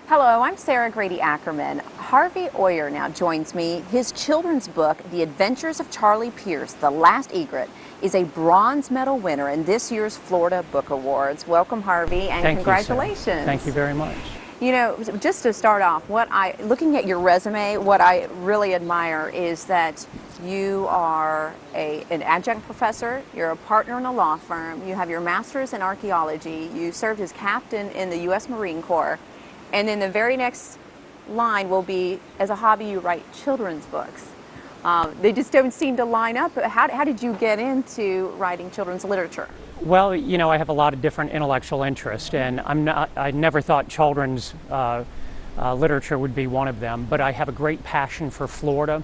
Hello, I'm Sarah Grady Ackerman. Harvey Oyer now joins me. His children's book, The Adventures of Charlie Pierce, The Last Egret, is a bronze medal winner in this year's Florida Book Awards. Welcome, Harvey, and Thank congratulations. You, Sarah. Thank you very much. You know, just to start off, looking at your resume, what I really admire is that you are an adjunct professor, you're a partner in a law firm, you have your master's in archaeology, you served as captain in the U.S. Marine Corps, and then the very next line will be, as a hobby, you write children's books. They just don't seem to line up. How did you get into writing children's literature? Well, you know, I have a lot of different intellectual interests, and I never thought children's literature would be one of them, but I have a great passion for Florida,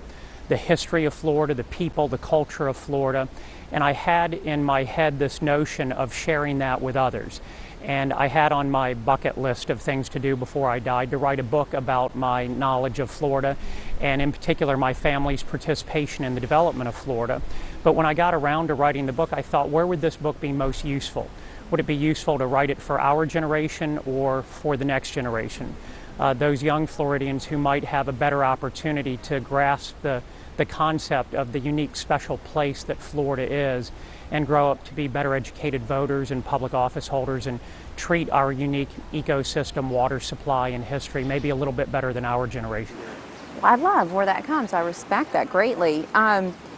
the history of Florida, the people, the culture of Florida, and I had in my head this notion of sharing that with others. And I had on my bucket list of things to do before I died to write a book about my knowledge of Florida, and in particular my family's participation in the development of Florida. But when I got around to writing the book, I thought, where would this book be most useful? Would it be useful to write it for our generation or for the next generation? Those young Floridians who might have a better opportunity to grasp the concept of the unique special place that Florida is and grow up to be better educated voters and public office holders and treat our unique ecosystem, water supply, and history maybe a little bit better than our generation. Well, I love where that comes. I respect that greatly.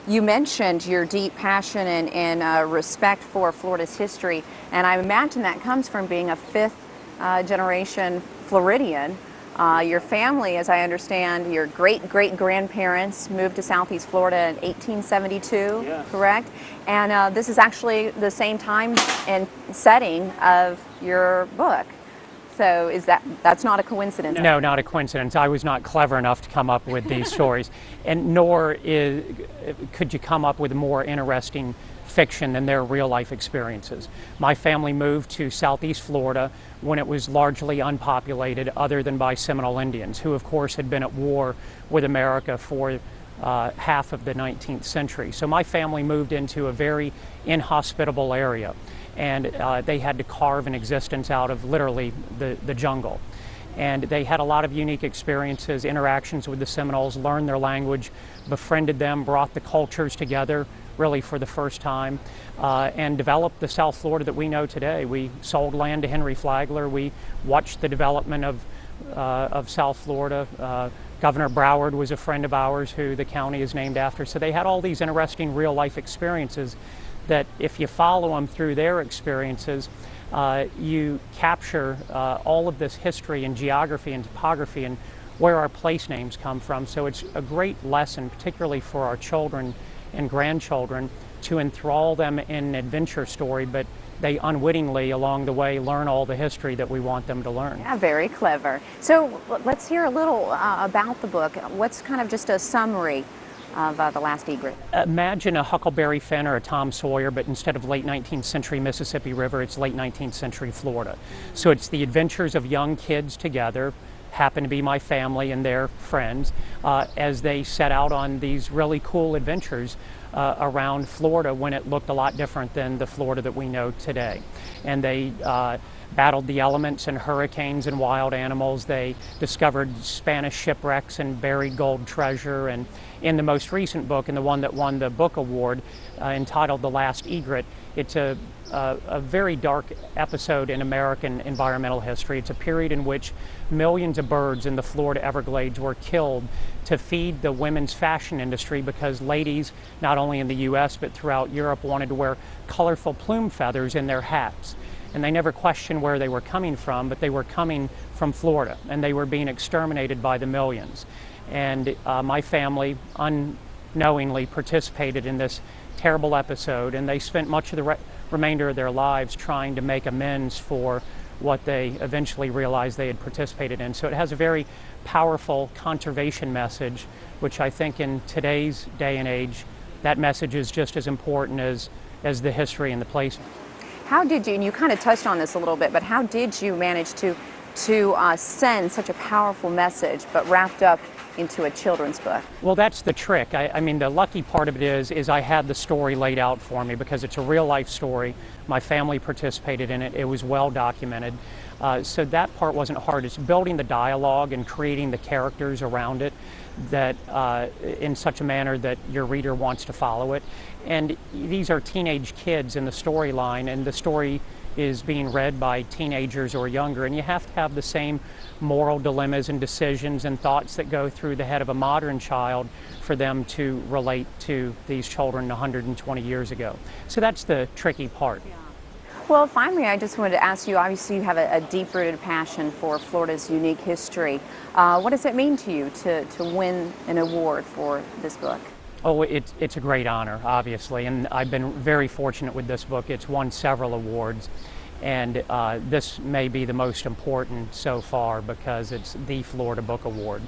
You mentioned your deep passion and respect for Florida's history, and I imagine that comes from being a fifth generation Floridian. Your family, as I understand, your great-great-grandparents moved to Southeast Florida in 1872, yes. Correct? And this is actually the same time and setting of your book. So that's not a coincidence? No, not a coincidence. I was not clever enough to come up with these stories, and nor could you come up with a more interesting fiction than their real-life experiences. My family moved to Southeast Florida when it was largely unpopulated other than by Seminole Indians, who of course had been at war with America for half of the 19th century. So my family moved into a very inhospitable area, and they had to carve an existence out of literally the jungle. And they had a lot of unique experiences, interactions with the Seminoles, learned their language, befriended them, brought the cultures together really for the first time, and developed the South Florida that we know today. We sold land to Henry Flagler. We watched the development of South Florida. Governor Broward was a friend of ours who the county is named after. So they had all these interesting real-life experiences that if you follow them through their experiences, you capture all of this history and geography and topography and where our place names come from. So it's a great lesson, particularly for our children and grandchildren, to enthrall them in an adventure story, but they unwittingly along the way learn all the history that we want them to learn. Yeah, very clever. So let's hear a little about the book. What's kind of just a summary of The Last Egret? Imagine a Huckleberry Finn or a Tom Sawyer, but instead of late 19th century Mississippi River, it's late 19th century Florida. So it's the adventures of young kids together, happen to be my family and their friends, as they set out on these really cool adventures around Florida when it looked a lot different than the Florida that we know today. And they battled the elements and hurricanes and wild animals. They discovered Spanish shipwrecks and buried gold treasure. And in the most recent book, and the one that won the book award, entitled The Last Egret, it's a very dark episode in American environmental history. It's a period in which millions of birds in the Florida Everglades were killed to feed the women's fashion industry because ladies, not only in the U.S. but throughout Europe, wanted to wear colorful plume feathers in their hats. And they never questioned where they were coming from, but they were coming from Florida, and they were being exterminated by the millions. And my family unknowingly participated in this terrible episode, and they spent much of the remainder of their lives trying to make amends for what they eventually realized they had participated in. So it has a very powerful conservation message, which I think in today's day and age, that message is just as important as the history and the place. How did you, and you kind of touched on this a little bit, but how did you manage to send such a powerful message, but wrapped up into a children's book? Well, that's the trick. I mean, the lucky part of it is I had the story laid out for me because it's a real life story. My family participated in it. It was well documented. So that part wasn't hard. It's building the dialogue and creating the characters around it that in such a manner that your reader wants to follow it. And these are teenage kids in the storyline, and the story is being read by teenagers or younger, and you have to have the same moral dilemmas and decisions and thoughts that go through the head of a modern child for them to relate to these children 120 years ago. So that's the tricky part. Yeah. Well, finally, I just wanted to ask you, obviously you have a deep-rooted passion for Florida's unique history. What does it mean to you to win an award for this book? Oh, it's a great honor, obviously, and I've been very fortunate with this book. It's won several awards, and this may be the most important so far because it's the Florida Book Award.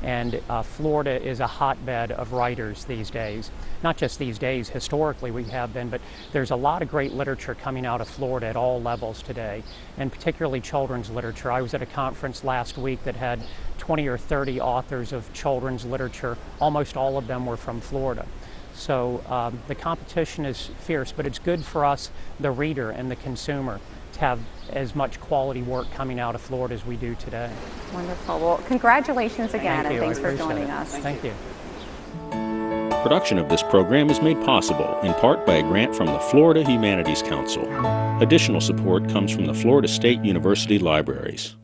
And Florida is a hotbed of writers these days. Not just these days, historically we have been, but there's a lot of great literature coming out of Florida at all levels today, and particularly children's literature. I was at a conference last week that had 20 or 30 authors of children's literature. Almost all of them were from Florida. So the competition is fierce, but it's good for us, the reader and the consumer, to have as much quality work coming out of Florida as we do today. Wonderful. Well, congratulations again, Thank you. and thanks for joining us. Thank you. Production of this program is made possible in part by a grant from the Florida Humanities Council. Additional support comes from the Florida State University Libraries.